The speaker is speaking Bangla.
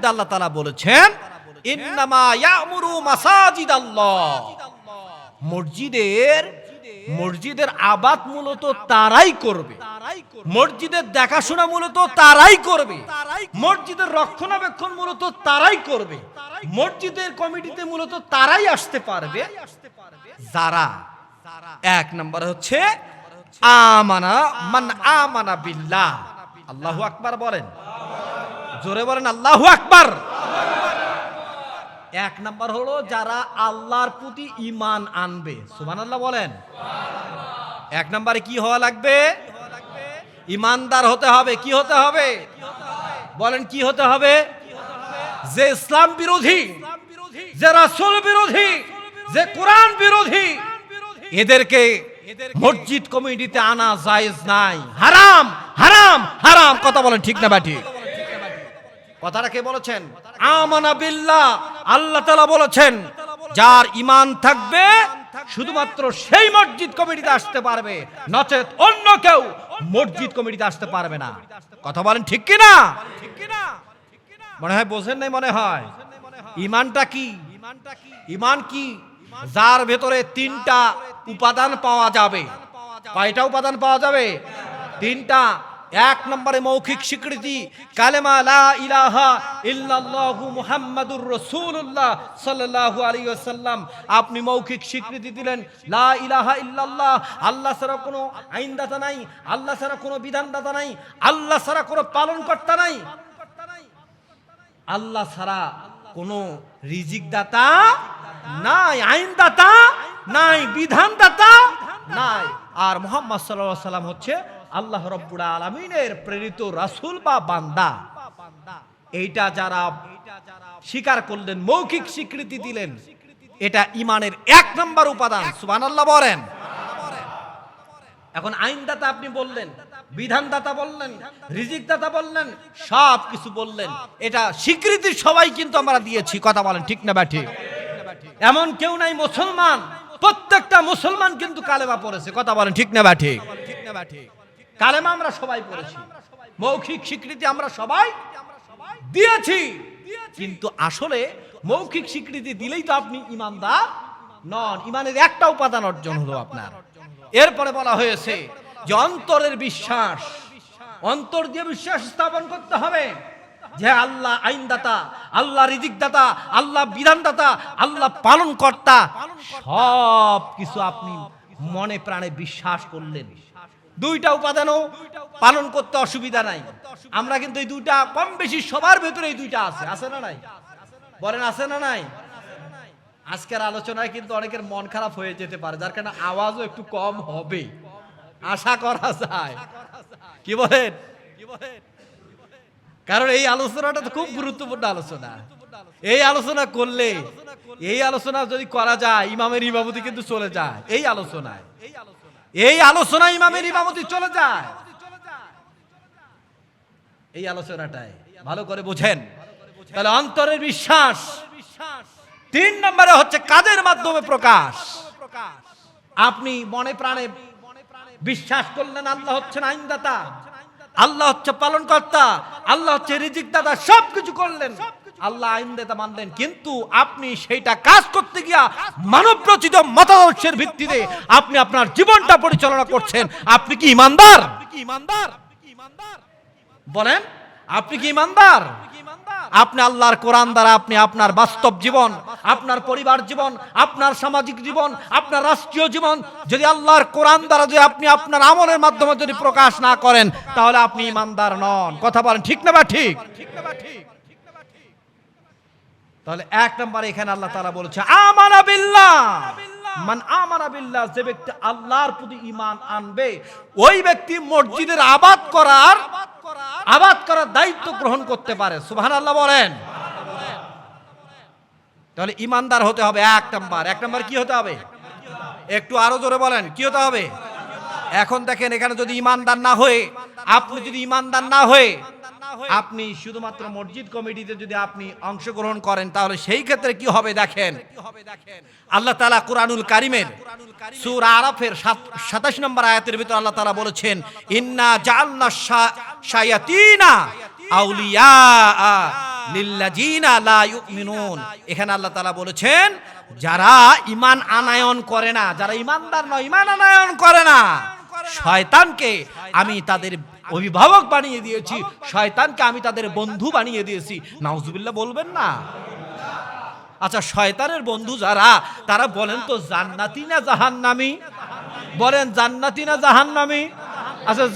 মধ্যে আল্লাহ তাআলা বলেছেন ইন্নামা ইয়ামুরু মাসাজিদাল্লাহ, মসজিদের আবাদ মূলত তারাই করবে, মসজিদের দেখাশোনা মূলত তারাই করবে, মসজিদের রক্ষণাবেক্ষণ মূলত তারাই করবে, মসজিদের কমিটিতে মূলত তারাই আসতে পারবে যারা এক নম্বর হচ্ছে আমানা বিল্লাহ। আল্লাহু আকবার বলেন, জোরে বলেন আল্লাহু আকবার। এক নাম্বার হলো যারা আল্লাহর প্রতি ঈমান আনবে, সুবহানাল্লাহ বলেন। এক নম্বরে কি হওয়া লাগবে? ঈমানদার হতে হবে। কি হতে হবে বলেন, কি হতে হবে? যে ইসলাম বিরোধী, যে রাসূল বিরোধী, যে কোরআন বিরোধী, এদেরকে মসজিদ কমিটিতে আনা জায়েজ নাই, হারাম হারাম হারাম। কথা বলেন ঠিক না ব্যাঠি? কথাটা কে বলেছেন? আমানা বিল্লাহ, আল্লাহ তাআলা বলেছেন যার ঈমান থাকবে শুধুমাত্র সেই মসজিদ কমিটিতে আসতে পারবে, নচেত অন্য কেউ মসজিদ কমিটিতে আসতে পারবে না। কথা বলেন ঠিক কি না? মনে হয় বোঝেন নাই, মনে হয়। ঈমানটা কি? ঈমান কি? যার ভেতরে তিনটা উপাদান পাওয়া যাবে। কয়টা উপাদান পাওয়া যাবে? তিনটা। এক নম্বরে মৌখিক স্বীকৃতি, কালেমা লা ইলাহা ইল্লাল্লাহু মুহাম্মাদুর রাসূলুল্লাহ সাল্লাল্লাহু আলাইহি ওয়াসাল্লাম। আপনি মৌখিক স্বীকৃতি দিলেন লা ইলাহা ইল্লাল্লাহ, আল্লাহ ছাড়া কোনো আইনদাতা নাই, আল্লাহ ছাড়া কোনো বিধানদাতা নাই, আল্লাহ ছাড়া কোনো পালনকর্তা নাই, আল্লাহ ছাড়া কোনো রিজিকদাতা নাই, আইনদাতা নাই, বিধানদাতা নাই। আর মুহাম্মদ সাল্লাল্লাহু আলাইহি ওয়াসাল্লাম হচ্ছে আল্লাহ রাব্বুল আলামিনের প্রেরিত রাসূল বা বান্দা। এইটা যারা স্বীকার করলেন, মৌখিক স্বীকৃতি দিলেন, এটা ঈমানের এক নম্বর উপাদান। সুবহানাল্লাহ বলেন। এখন আইনদাতা আপনি বললেন, বিধানদাতা বললেন, রিজিকদাতা বললেন, সব কিছু বললেন, এটা স্বীকৃতি সবাই কিন্তু আমরা দিয়েছি। কথা বলেন ঠিক না ব্যাঠি? এমন কেউ নাই মুসলমান, প্রত্যেকটা মুসলমান কিন্তু কালেমা পড়েছে। কথা বলেন ঠিক না ব্যাঠি? কালেমা আমরা সবাই পড়েছি, মৌখিক স্বীকৃতি আমরা সবাই দিয়েছি, কিন্তু আসলে মৌখিক স্বীকৃতি দিলেই তো আপনি ঈমানদার নন। ঈমানের একটা উপাদান অর্জন হলো আপনার। এরপরে বলা হয়েছে যে অন্তরের বিশ্বাস, অন্তর দিয়ে বিশ্বাস স্থাপন করতে হবে যে আল্লাহ আইনদাতা, আল্লাহ রিজিকদাতা, আল্লাহ বিধানদাতা, আল্লাহ পালনকর্তা, সব কিছু আপনি মনে প্রাণে বিশ্বাস করলেন। দুইটা উপাদানও পালন করতে অসুবিধা নাই। আমরা কিন্তু এই দুইটা কম বেশি সবার ভেতরে এই দুইটা আছে, আছে না নাই? বলেন আছে না নাই? আজকের আলোচনায় কিন্তু অনেকের মন খারাপ হয়ে যেতে পারে, যার কারণে আওয়াজও একটু কম হবে আশা করা যায়। কি বলেন? কারণ এই আলোচনাটা তো খুব গুরুত্বপূর্ণ আলোচনা। এই আলোচনা করলে, এই আলোচনা যদি করা যায়, ইমামের ইমামতি কিন্তু চলে যায়। এই আলোচনায়, এই আলোচনা ইমামের ইমামতি চলে যায়। এই আলোচনাটায় ভালো করে বুঝেন। তাহলে অন্তরের বিশ্বাস। তিন নম্বরে হচ্ছে কাজের মাধ্যমে প্রকাশ। আপনি মনে প্রাণে বিশ্বাস করলেন আল্লাহ হচ্ছেন আইনদাতা, আল্লাহ হচ্ছে পালনকর্তা, আল্লাহ হচ্ছে রিজিকদাতা, সবকিছু করলেন, আল্লাহ আইনদাতা মানলেন, কিন্তু আপনি সেইটা কাজ করতে গিয়া মানব রচিত মতাদর্শের ভিত্তিতে আপনি আপনার জীবনটা পরিচালনা করছেন। আপনি কি ঈমানদার? বলেন, আপনি কি ঈমানদার? আপনি আল্লাহর কোরআন দ্বারা আপনি আপনার বাস্তব জীবন, আপনার পরিবার জীবন, আপনার সামাজিক জীবন, আপনার রাষ্ট্রীয় জীবন যদি আল্লাহর কোরআন দ্বারা যদি আপনি আপনার আমলের মাধ্যমে যদি প্রকাশ না করেন, তাহলে আপনি ঈমানদার নন। কথা বলেন ঠিক না বা ঠিক? তাহলে এক নম্বরে এখানে আল্লাহ তাআলা বলেছে আমানা বিল্লাহ, মান আমানা বিল্লাহ, যে ব্যক্তি আল্লাহর প্রতি ঈমান আনবে, ওই ব্যক্তি মসজিদের আবাদ করার দায়িত্ব গ্রহণ করতে পারে। সুবহানাল্লাহ বলেন। তাহলে ঈমানদার হতে হবে এক নম্বর। কি হতে হবে? একটু আরো জোরে বলেন, কি হতে হবে? এখন দেখেন, এখানে যদি ঈমানদার না হয়ে, আপনি যদি ঈমানদার না হয়ে আপনি শুধুমাত্র মসজিদ কমিটিতে যদি আপনি অংশগ্রহণ করেন, তাহলে সেই ক্ষেত্রে কি হবে দেখেন। আল্লাহ তাআলা কুরআনুল কারীমের সূরা আরাফের 27 নম্বর আয়াতের ভিতর আল্লাহ তাআলা বলেছেন, ইন্না জাআলনা শায়াতিনা আউলিয়া লিল্লাযিনা লা ইউমিনুন। এখানে আল্লাহ তাআলা বলেছেন যারা ঈমান আনায়ন করে না, যারা ঈমানদার নয়, ঈমান আনায়ন করে না, শয়তানকে আমি তাদের অভিভাবক বানিয়ে দিয়েছি, শয়তানকে আমি তাদের বন্ধু বানিয়ে দিয়েছি। নাউজুবিল্লাহ বলবেন না? আচ্ছা, শয়তানের বন্ধু যারা, তারা বলেন তো জান্নাতি না জাহান্নামী? বলেন জান্নাতি না জাহান্নামী? আচ্ছা